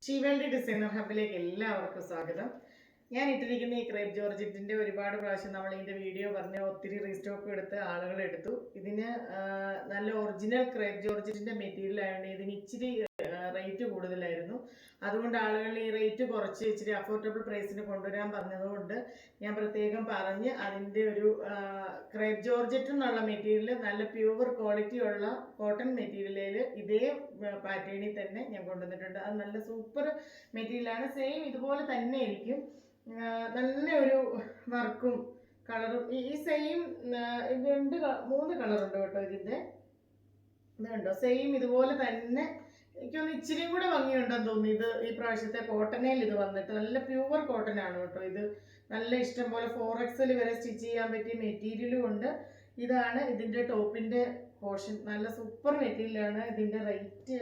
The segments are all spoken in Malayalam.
ഷീവേൾഡ് ഡിസൈനർ ഹബിലേക്ക് എല്ലാവർക്കും സ്വാഗതം. ഞാൻ ഇട്ടിരിക്കുന്ന ഈ ക്രേപ്പ് ജോർജറ്റിന്റെ ഒരുപാട് പ്രാവശ്യം നമ്മൾ ഇതിന്റെ വീഡിയോ പറഞ്ഞ് ഒത്തിരി റീസ്റ്റോക്ക് എടുത്ത് ആളുകൾ എടുത്തു. ഇതിന് നല്ല ഒറിജിനൽ ക്രേപ്പ് ജോർജറ്റിന്റെ മെറ്റീരിയൽ ആയതുകൊണ്ട് ഇതിന് ഇച്ചിരി റേറ്റ് കൂടുതലായിരുന്നു. അതുകൊണ്ട് ആളുകൾ ഈ റേറ്റ് കുറച്ച് ഇച്ചിരി അഫോർഡബിൾ പ്രൈസിന് കൊണ്ടുവരാൻ പറഞ്ഞതുകൊണ്ട് ഞാൻ പ്രത്യേകം പറഞ്ഞ് അതിൻ്റെ ഒരു ക്രേപ്പ് ജോർജറ്റ് എന്നുള്ള മെറ്റീരിയൽ നല്ല പ്യൂർ ക്വാളിറ്റി ഉള്ള കോട്ടൺ മെറ്റീരിയലിൽ ഇതേ പാറ്റേണിൽ തന്നെ ഞാൻ കൊണ്ടുവന്നിട്ടുണ്ട്. അത് നല്ല സൂപ്പർ മെറ്റീരിയലാണ്. സെയിം ഇതുപോലെ തന്നെ ആയിരിക്കും. നല്ല ഒരു വർക്കും കളറും ഈ സെയിം മൂന്ന് കളറുണ്ട് കേട്ടോ ഇതിൻ്റെ. ഇതുണ്ടോ, സെയിം ഇതുപോലെ തന്നെ. എനിക്കൊന്ന് ഇച്ചിരിയും കൂടെ ഭംഗിയുണ്ടെന്ന് തോന്നി. ഇത് ഈ പ്രാവശ്യത്തെ കോട്ടനയിൽ ഇത് വന്നിട്ട് നല്ല പ്യൂർ കോട്ടൺ ആണ് കേട്ടോ. ഇത് നല്ല ഇഷ്ടം പോലെ 4XL വരെ സ്റ്റിച്ച് ചെയ്യാൻ പറ്റിയ മെറ്റീരിയലും ഉണ്ട്. ഇതാണ് ഇതിൻ്റെ ടോപ്പിൻ്റെ പോർഷൻ. നല്ല സൂപ്പർ മെറ്റീരിയലാണ്. ഇതിൻ്റെ റേറ്റ്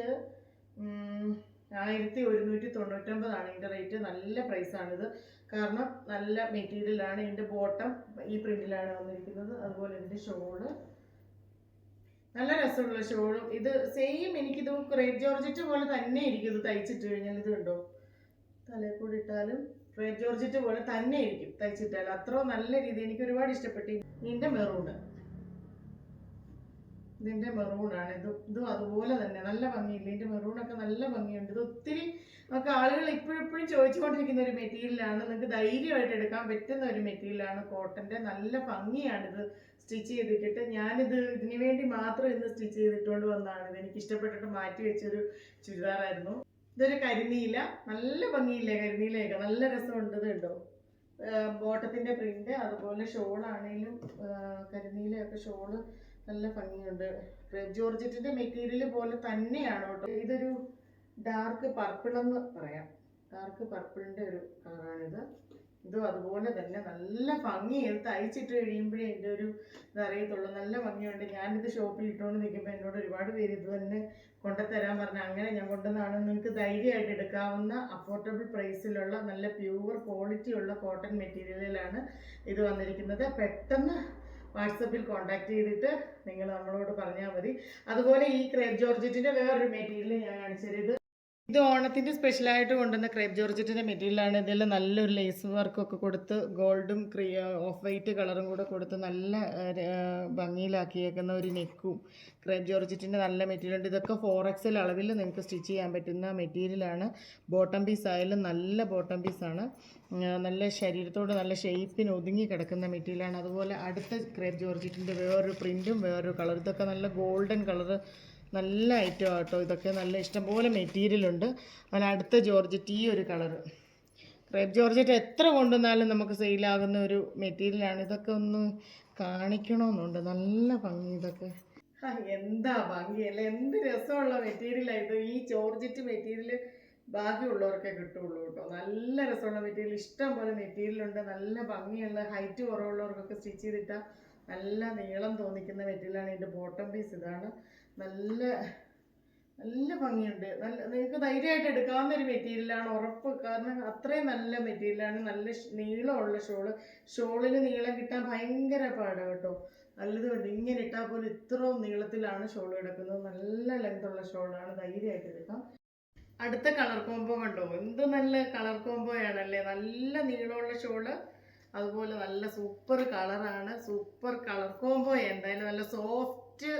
1199 ഇതിൻ്റെ റേറ്റ്. നല്ല പ്രൈസാണിത്, കാരണം നല്ല മെറ്റീരിയലാണ്. ഇതിൻ്റെ ബോട്ടം ഈ പ്രിന്റിലാണ് വന്നിരിക്കുന്നത്. അതുപോലെ ഇതിൻ്റെ ഷോള് നല്ല രസമുള്ള ഷോളും. ഇത് സെയിം എനിക്കിത് ക്രേപ്പ് ജോർജറ്റ് പോലെ തന്നെ ഇരിക്കും. ഇത് തയ്ച്ചിട്ട് കഴിഞ്ഞാൽ ഇത് കണ്ടോ, തലയിൽ കൂടി ഇട്ടാലും ക്രേപ്പ് ജോർജറ്റ് പോലെ തന്നെ ഇരിക്കും തയ്ച്ചിട്ടാലും. അത്ര നല്ല രീതി എനിക്ക് ഒരുപാട് ഇഷ്ടപ്പെട്ടു. ഇതിൻ്റെ മെറൂണാണ്. ഇതും അതുപോലെ തന്നെ നല്ല ഭംഗിയില്ല. ഇതിൻ്റെ മെറൂണൊക്കെ നല്ല ഭംഗിയുണ്ട്. ഇത് ഒത്തിരി നമുക്ക് ആളുകൾ ഇപ്പോഴും ചോദിച്ചുകൊണ്ടിരിക്കുന്ന ഒരു മെറ്റീരിയലാണ്. നിങ്ങൾക്ക് ധൈര്യമായിട്ട് എടുക്കാൻ പറ്റുന്ന ഒരു മെറ്റീരിയലാണ്. കോട്ടൻ്റെ നല്ല ഭംഗിയാണിത് സ്റ്റിച്ച് ചെയ്തിട്ടിട്ട്. ഇതിനു വേണ്ടി മാത്രം ഇന്ന് സ്റ്റിച്ച് ചെയ്തിട്ടുകൊണ്ട് വന്നതാണ്. ഇത് എനിക്ക് ഇഷ്ടപ്പെട്ടിട്ട് മാറ്റി വെച്ചൊരു ചുരിദാറായിരുന്നു. ഇതൊരു കരിനീല, നല്ല ഭംഗിയില്ലേ കരിനീലയൊക്കെ, നല്ല രസമുണ്ട്. ഇത് ഉണ്ടോ ബോട്ടത്തിൻ്റെ പ്രിന്റ്. അതുപോലെ ഷോളാണേലും കരിനീലയൊക്കെ ഷോള് നല്ല ഭംഗിയുണ്ട്. ക്രേപ്പ് ജോർജറ്റിന്റെ മെറ്റീരിയൽ പോലെ തന്നെയാണ് കേട്ടോ. ഇതൊരു ഡാർക്ക് പർപ്പിൾ എന്ന് പറയാം. ഡാർക്ക് പർപ്പിളിന്റെ ഒരു കളറാണിത്. ഇതും അതുപോലെ തന്നെ നല്ല ഭംഗി. തയ്ച്ചിട്ട് കഴിയുമ്പോഴേ എൻ്റെ ഒരു ഇതറിയത്തുള്ളൂ. നല്ല ഭംഗിയുണ്ട്. ഞാനിത് ഷോപ്പിൽ ഇട്ടുകൊണ്ട് നിൽക്കുമ്പോൾ എന്നോട് ഒരുപാട് പേര് ഇത് തന്നെ കൊണ്ടുതരാൻ പറഞ്ഞു. അങ്ങനെ ഞാൻ കൊണ്ടുവന്നാണ്. നിങ്ങൾക്ക് ധൈര്യമായിട്ട് എടുക്കാവുന്ന അഫോർഡബിൾ പ്രൈസിലുള്ള നല്ല പ്യൂർ ക്വാളിറ്റി ഉള്ള കോട്ടൺ മെറ്റീരിയലിലാണ് ഇത് വന്നിരിക്കുന്നത്. പെട്ടെന്ന് വാട്സപ്പിൽ കോൺടാക്ട് ചെയ്തിട്ട് നിങ്ങൾ നമ്മളോട് പറഞ്ഞാൽ മതി. അതുപോലെ ഈ ക്രേപ്പ് ജോർജറ്റിന്റെ വേറൊരു മെറ്റീരിയൽ ഞാൻ കാണിച്ചത്. ഇത് ഓണത്തിന്റെ സ്പെഷ്യലായിട്ട് കൊണ്ടുവന്ന ക്രേപ്പ് ജോർജറ്റിന്റെ മെറ്റീരിയലാണ്. ഇതിൽ നല്ലൊരു ലേസ് വർക്കൊക്കെ കൊടുത്ത് ഗോൾഡും ഓഫ് വൈറ്റ് കളറും കൂടെ കൊടുത്ത് നല്ല ഭംഗിയിലാക്കിയേക്കുന്ന ഒരു നെക്കും ക്രേപ്പ് ജോർജറ്റിന്റെ നല്ല മെറ്റീരിയൽ ഉണ്ട്. ഇതൊക്കെ 4XL അളവിൽ നിങ്ങൾക്ക് സ്റ്റിച്ച് ചെയ്യാൻ പറ്റുന്ന മെറ്റീരിയലാണ്. ബോട്ടം പീസ് ആയാലും നല്ല ബോട്ടം പീസാണ്. നല്ല ശരീരത്തോട് നല്ല ഷേപ്പിന് ഒതുങ്ങി കിടക്കുന്ന മെറ്റീരിയലാണ്. അതുപോലെ അടുത്ത ക്രേപ്പ് ജോർജറ്റിൻ്റെ വേറൊരു പ്രിൻറ്റും വേറൊരു കളർ. ഇതൊക്കെ നല്ല ഗോൾഡൻ കളറ്, നല്ല ഐറ്റം ആട്ടോ. ഇതൊക്കെ നല്ല ഇഷ്ടംപോലെ മെറ്റീരിയലുണ്ട്. അതിന് അടുത്ത ജോർജറ്റ് ഈ ഒരു കളറ്. ക്രേപ്പ് ജോർജറ്റ് എത്ര കൊണ്ടുവന്നാലും നമുക്ക് സെയിലാകുന്ന ഒരു മെറ്റീരിയലാണ്. ഇതൊക്കെ ഒന്ന് കാണിക്കണമെന്നുണ്ട്. നല്ല ഭംഗി. ഇതൊക്കെ എന്താ ഭംഗിയല്ലേ, എന്ത് രസമുള്ള മെറ്റീരിയലായിട്ട്. ഈ ജോർജറ്റ് മെറ്റീരിയൽ ബാക്കിയുള്ളവർക്കേ കിട്ടുള്ളൂ കേട്ടോ. നല്ല രസമുള്ള മെറ്റീരിയൽ, ഇഷ്ടം പോലെ മെറ്റീരിയലുണ്ട്. നല്ല ഭംഗിയുള്ള ഹൈറ്റ് കുറവുള്ളവർക്കൊക്കെ സ്റ്റിച്ച് ചെയ്തിട്ടാൽ നല്ല നീളം തോന്നിക്കുന്ന മെറ്റീരിയലാണ്. ഇതിൻ്റെ ബോട്ടം പീസ് ഇതാണ്. നല്ല നല്ല ഭംഗിയുണ്ട്. നിങ്ങൾക്ക് ധൈര്യമായിട്ട് എടുക്കാവുന്ന ഒരു മെറ്റീരിയലാണ്, ഉറപ്പ്. കാരണം അത്രയും നല്ല മെറ്റീരിയലാണ്. നല്ല നീളമുള്ള ഷോളിന് നീളം കിട്ടാൻ ഭയങ്കര പാടാണ് കേട്ടോ. നല്ലതുകൊണ്ട് ഇങ്ങനെ ഇട്ടാൽ പോലും ഇത്രയും നീളത്തിലാണ് ഷോൾ കിടക്കുന്നത്. നല്ല ലെങ്തുള്ള ഷോളാണ്, ധൈര്യമായിട്ട് എടുക്കാം. അടുത്ത കളർ കോംബോ കണ്ടോ, എന്ത് നല്ല കളർ കോംബോയാണല്ലേ. നല്ല നീളമുള്ള ഷോള്, അതുപോലെ നല്ല സൂപ്പർ കളറാണ്. Super colour combo. എന്തായാലും നല്ല സോഫ്റ്റ്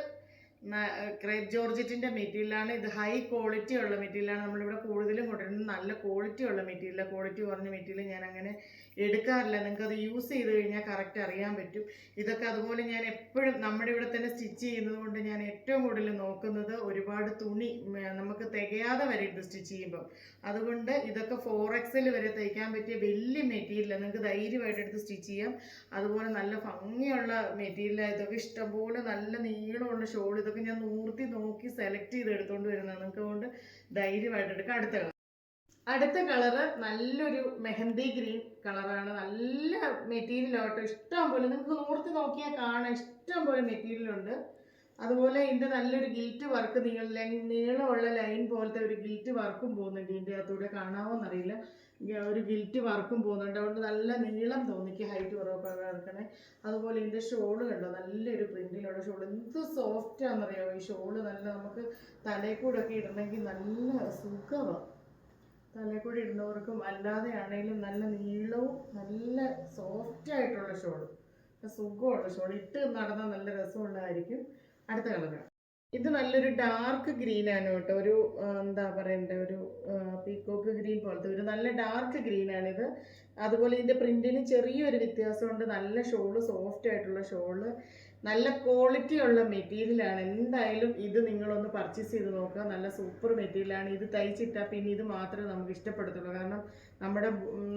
ക്രേപ്പ് ജോർജറ്റിന്റെ മെറ്റീരിയലാണ്. ഇത് ഹൈ ക്വാളിറ്റി ഉള്ള മെറ്റീരിയലാണ്. നമ്മളിവിടെ കൂടുതലും കൊണ്ടുവരുന്നത് നല്ല ക്വാളിറ്റി ഉള്ള മെറ്റീരിയൽ. ക്വാളിറ്റി കുറഞ്ഞ മെറ്റീരിയൽ ഞാൻ അങ്ങനെ എടുക്കാറില്ല. നിങ്ങൾക്ക് അത് യൂസ് ചെയ്ത് കഴിഞ്ഞാൽ കറക്റ്റ് അറിയാൻ പറ്റും. ഇതൊക്കെ അതുപോലെ ഞാൻ എപ്പോഴും നമ്മുടെ ഇവിടെ തന്നെ സ്റ്റിച്ച് ചെയ്യുന്നത് കൊണ്ട് ഞാൻ ഏറ്റവും കൂടുതൽ നോക്കുന്നത് ഒരുപാട് തുണി നമുക്ക് തികയാതെ വരെ ഇത് സ്റ്റിച്ച് ചെയ്യുമ്പോൾ. അതുകൊണ്ട് ഇതൊക്കെ 4XL വരെ തയ്ക്കാൻ പറ്റിയ വലിയ മെറ്റീരിയലാണ്. നിങ്ങൾക്ക് ധൈര്യമായിട്ട് എടുത്ത് സ്റ്റിച്ച് ചെയ്യാം. അതുപോലെ നല്ല ഭംഗിയുള്ള മെറ്റീരിയലാണ്. ഇതൊക്കെ ഇഷ്ടംപോലെ നല്ല നീളമുള്ള ഷോൾ. ഇതൊക്കെ ഞാൻ നോക്കി സെലക്ട് ചെയ്ത് എടുത്തുകൊണ്ട് വരുന്നതാണ്. നിങ്ങൾക്ക് അതുകൊണ്ട് ധൈര്യമായിട്ട് എടുക്കാം. അടുത്ത കളറ് നല്ലൊരു മെഹന്തി ഗ്രീൻ കളറാണ്. നല്ല മെറ്റീരിയലാട്ടോ. ഇഷ്ടം പോലെ നിങ്ങൾക്ക് നോക്കിയാൽ കാണാം. ഇഷ്ടം പോലെ മെറ്റീരിയലുണ്ട്. അതുപോലെ ഇതിൻ്റെ നല്ലൊരു ഗിൽറ്റ് വർക്ക്, നീളമുള്ള ലൈൻ പോലത്തെ ഒരു ഗിൽറ്റ് വർക്കും പോകുന്നുണ്ട്. ഇതിൻ്റെ അകത്തൂടെ കാണാമോന്നറിയില്ല. ഒരു ഗിൽറ്റ് വർക്കും പോകുന്നുണ്ട്. അതുകൊണ്ട് നല്ല നീളം തോന്നിക്കും ഹൈറ്റ് കുറവൊക്കെ കിടക്കണേ. അതുപോലെ ഇതിൻ്റെ ഷോള് കണ്ടോ, നല്ലൊരു പ്രിന്റിലുള്ള ഷോൾ. എന്ത് സോഫ്റ്റാണെന്നറിയാമോ ഈ ഷോള്. നല്ല നമുക്ക് തലയിൽ കൂടെ ഒക്കെ ഇടണമെങ്കിൽ നല്ല സുഖമാണ്. തലയിൽ കൂടി ഇടുന്നവർക്കും അല്ലാതെ ആണെങ്കിലും നല്ല നീളവും നല്ല സോഫ്റ്റ് ആയിട്ടുള്ള ഷോൾ, സുഖമുള്ള ഷോൾ, ഇട്ട് നടന്നാൽ നല്ല രസമുള്ളതായിരിക്കും. അടുത്ത കളർ ഇത് നല്ലൊരു ഡാർക്ക് ഗ്രീൻ ആണ് കേട്ടോ. ഒരു എന്താ പറയണ്ടേ, ഒരു പീക്കോക്ക് ഗ്രീൻ പോലത്തെ ഒരു നല്ല ഡാർക്ക് ഗ്രീൻ ആണിത്. അതുപോലെ ഇതിൻ്റെ പ്രിന്റിന് ചെറിയൊരു വ്യത്യാസമുണ്ട്. നല്ല ഷോള്, സോഫ്റ്റ് ആയിട്ടുള്ള ഷോള്, നല്ല ക്വാളിറ്റി ഉള്ള മെറ്റീരിയലാണ്. എന്തായാലും ഇത് നിങ്ങളൊന്ന് പർച്ചേസ് ചെയ്ത് നോക്കുക. നല്ല സൂപ്പർ മെറ്റീരിയലാണ്. ഇത് തയ്ച്ചിട്ടാൽ പിന്നെ ഇത് മാത്രമേ നമുക്ക് ഇഷ്ടപ്പെടത്തുള്ളൂ. കാരണം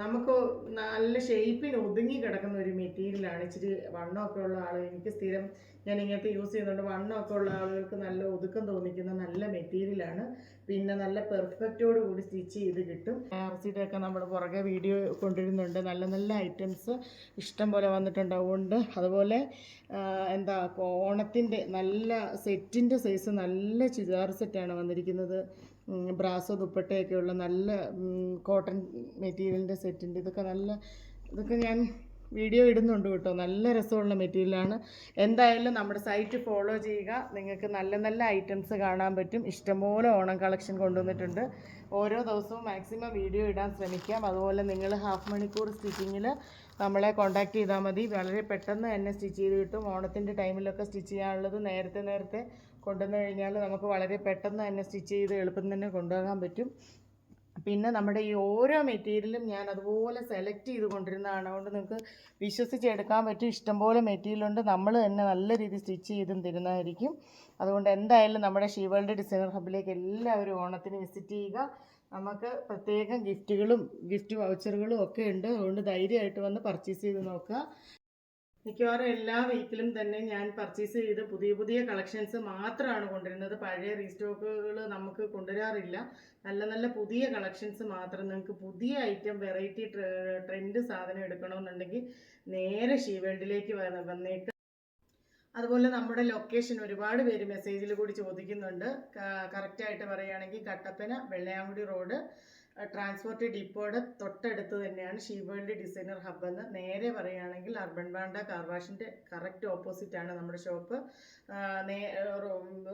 നമുക്ക് നല്ല ഷേപ്പിന് ഒതുങ്ങി കിടക്കുന്ന ഒരു മെറ്റീരിയലാണ്. ഇച്ചിരി വണ്ണമൊക്കെ ഉള്ള ആൾ, എനിക്ക് സ്ഥിരം ഞാൻ ഇങ്ങനത്തെ യൂസ് ചെയ്യുന്നുണ്ട്, വണ്ണമൊക്കെ ഉള്ള ആളുകൾക്ക് നല്ല ഒതുക്കം തോന്നിക്കുന്ന നല്ല മെറ്റീരിയലാണ്. പിന്നെ നല്ല പെർഫെക്റ്റോട് കൂടി സ്റ്റിച്ച് ചെയ്ത് കിട്ടും. ആർസിയുടെയൊക്കെ നമ്മൾ പുറകെ വീഡിയോ കൊണ്ടുവരുന്നുണ്ട്. നല്ല നല്ല ഐറ്റംസ് ഇഷ്ടം പോലെ വന്നിട്ടുണ്ട്. അതുകൊണ്ട് അതുപോലെ എന്താ ഓണത്തിൻ്റെ നല്ല സെറ്റിൻ്റെ സൈസ് നല്ല ചുരിദാർ സെറ്റാണ് വന്നിരിക്കുന്നത്. ബ്രാസോ ദുപ്പട്ടയൊക്കെയുള്ള നല്ല കോട്ടൺ മെറ്റീരിയലിൻ്റെ സെറ്റിൻ്റെ ഇതൊക്കെ ഞാൻ വീഡിയോ ഇടുന്നുണ്ട് കേട്ടോ. നല്ല രസമുള്ള മെറ്റീരിയലാണ്. എന്തായാലും നമ്മുടെ സൈറ്റ് ഫോളോ ചെയ്യുക. നിങ്ങൾക്ക് നല്ല നല്ല ഐറ്റംസ് കാണാൻ പറ്റും. ഇഷ്ടംപോലെ ഓണം കളക്ഷൻ കൊണ്ടുവന്നിട്ടുണ്ട്. ഓരോ ദിവസവും മാക്സിമം വീഡിയോ ഇടാൻ ശ്രമിക്കാം. അതുപോലെ നിങ്ങൾ ഹാഫ് മണിക്കൂർ സ്റ്റിച്ചിങ്ങിൽ നമ്മളെ കോൺടാക്റ്റ് ചെയ്താൽ മതി. വളരെ പെട്ടെന്ന് തന്നെ സ്റ്റിച്ച് ചെയ്ത് കിട്ടും. ഓണത്തിൻ്റെ ടൈമിലൊക്കെ സ്റ്റിച്ച് ചെയ്യാനുള്ളത് നേരത്തെ കൊണ്ടുവന്നു കഴിഞ്ഞാൽ നമുക്ക് വളരെ പെട്ടെന്ന് തന്നെ സ്റ്റിച്ച് ചെയ്ത് എളുപ്പം തന്നെ കൊണ്ടുപോകാൻ പറ്റും. പിന്നെ നമ്മുടെ ഈ ഓരോ മെറ്റീരിയലും ഞാൻ അതുപോലെ സെലക്ട് ചെയ്ത് കൊണ്ടിരുന്നതാണ്. അതുകൊണ്ട് നിങ്ങൾക്ക് വിശ്വസിച്ചെടുക്കാൻ പറ്റും. ഇഷ്ടംപോലെ മെറ്റീരിയലുണ്ട്. നമ്മൾ തന്നെ നല്ല രീതിയിൽ സ്റ്റിച്ച് ചെയ്തും തരുന്നതായിരിക്കും. അതുകൊണ്ട് എന്തായാലും നമ്മുടെ ഷീ വേൾഡ് ഡിസൈനർ ഹബിലേക്ക് എല്ലാവരും ഓണത്തിന് വിസിറ്റ് ചെയ്യുക. നമുക്ക് പ്രത്യേകം ഗിഫ്റ്റ് വൗച്ചറുകളും ഒക്കെ ഉണ്ട്. അതുകൊണ്ട് ധൈര്യമായിട്ട് വന്ന് പർച്ചേസ് ചെയ്ത് നോക്കുക. മിക്കവാറും എല്ലാ വീക്കിലും തന്നെ ഞാൻ പർച്ചേസ് ചെയ്ത് പുതിയ പുതിയ കളക്ഷൻസ് മാത്രമാണ് കൊണ്ടുവരുന്നത്. പഴയ റീസ്റ്റോക്കുകൾ നമുക്ക് കൊണ്ടുവരാറില്ല. നല്ല നല്ല പുതിയ കളക്ഷൻസ് മാത്രം. നിങ്ങൾക്ക് പുതിയ ഐറ്റം, വെറൈറ്റി ട്രെൻഡ് സാധനം എടുക്കണമെന്നുണ്ടെങ്കിൽ നേരെ ഷീ വേൾഡിലേക്ക് വന്നേക്ക്. അതുപോലെ നമ്മുടെ ലൊക്കേഷൻ ഒരുപാട് പേര് മെസ്സേജിൽ കൂടി ചോദിക്കുന്നുണ്ട്. കറക്റ്റായിട്ട് പറയുകയാണെങ്കിൽ കട്ടപ്പന വെള്ളയാങ്കുടി റോഡ് ട്രാൻസ്പോർട്ട് ഡിപ്പോയുടെ തൊട്ടടുത്ത് തന്നെയാണ് ഷീ വേൾഡ് ഡിസൈനർ ഹബ്ബ് എന്ന്. നേരെ പറയുകയാണെങ്കിൽ അർബൻ ബാണ്ട കാർ വാഷിൻ്റെ കറക്റ്റ് ഓപ്പോസിറ്റാണ് നമ്മുടെ ഷോപ്പ്.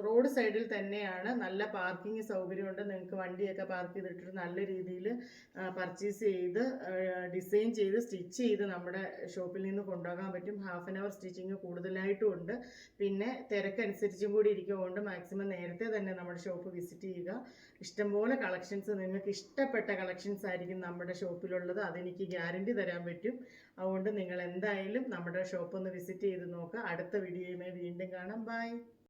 റോഡ് സൈഡിൽ തന്നെയാണ്. നല്ല പാർക്കിംഗ് സൗകര്യമുണ്ട്. നിങ്ങൾക്ക് വണ്ടിയൊക്കെ പാർക്ക് ചെയ്തിട്ട് നല്ല രീതിയിൽ പർച്ചേസ് ചെയ്ത് ഡിസൈൻ ചെയ്ത് സ്റ്റിച്ച് ചെയ്ത് നമ്മുടെ ഷോപ്പിൽ നിന്ന് കൊണ്ടുപോകാൻ പറ്റും. ഹാഫ് ആൻ അവർ സ്റ്റിച്ചിങ് കൂടുതലായിട്ടും ഉണ്ട്. പിന്നെ തിരക്കനുസരിച്ചും കൂടി ഇരിക്കുകൊണ്ട് മാക്സിമം നേരത്തെ തന്നെ നമ്മുടെ ഷോപ്പ് വിസിറ്റ് ചെയ്യുക. ഇഷ്ടംപോലെ കളക്ഷൻസ്, നിങ്ങൾക്ക് ഇഷ്ടപ്പെട്ട കളക്ഷൻസ് ആയിരിക്കും നമ്മുടെ ഷോപ്പിലുള്ളത്. അതെനിക്ക് ഗ്യാരണ്ടി തരാൻ പറ്റും. അതുകൊണ്ട് നിങ്ങൾ എന്തായാലും നമ്മുടെ ഷോപ്പ് ഒന്ന് വിസിറ്റ് ചെയ്ത് നോക്കുക. അടുത്ത വീഡിയോയുമായി വീണ്ടും കാണാം. ബൈ.